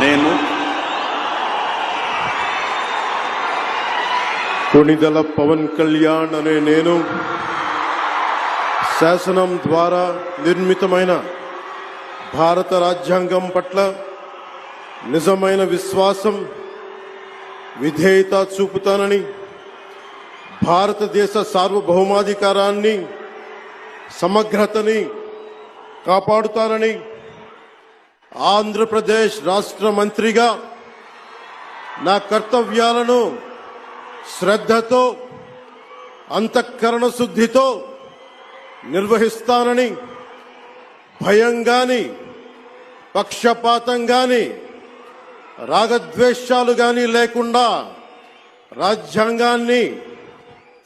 నేను కొణిదెల పవన్ కళ్యాణ్ అనే నేను శాసనం ద్వారా నిర్మితమైన భారత రాజ్యాంగం పట్ల నిజమైన విశ్వాసం విధేయత చూపుతానని భారతదేశ సార్వభౌమాధికారాన్ని సమగ్రతని కాపాడుతానని ఆంధ్రప్రదేశ్ రాష్ట్ర మంత్రిగా నా కర్తవ్యాలను శ్రద్ధతో అంతఃకరణ శుద్ధితో నిర్వహిస్తానని భయం గాని పక్షపాతం గాని రాగద్వేషాలు గాని లేకుండా రాజ్యాంగాన్ని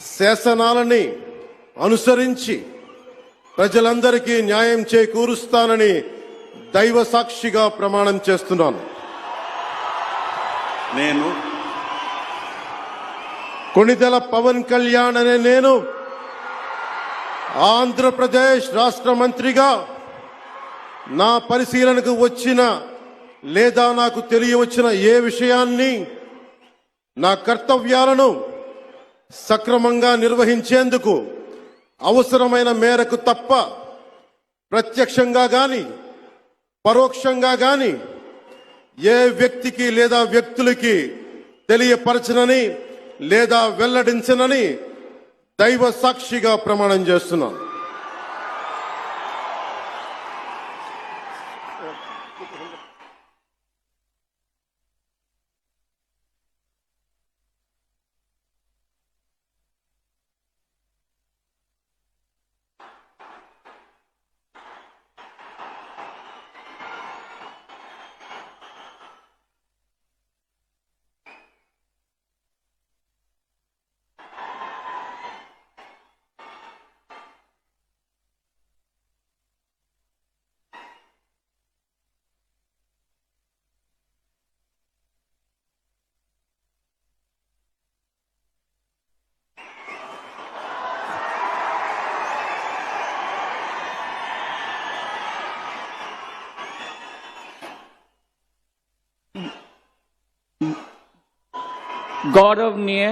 శాసనాలని అనుసరించి ప్రజలందరికీ న్యాయం చేకూరుస్తానని దైవ సాక్షిగా ప్రమాణం చేస్తున్నాను. నేను కొణిదెల పవన్ కళ్యాణ్ అనే నేను ఆంధ్రప్రదేశ్ రాష్ట్ర మంత్రిగా నా పరిశీలనకు వచ్చిన లేదా నాకు తెలియవచ్చిన ఏ విషయాన్ని నా కర్తవ్యాలను సక్రమంగా నిర్వహించేందుకు అవసరమైన మేరకు తప్ప ప్రత్యక్షంగా గాని పరోక్షంగా గాని ఏ వ్యక్తికి లేదా వ్యక్తులకి తెలియపరచనని లేదా వెల్లడించనని దైవ సాక్షిగా ప్రమాణం చేస్తున్నాను. गौरवनीय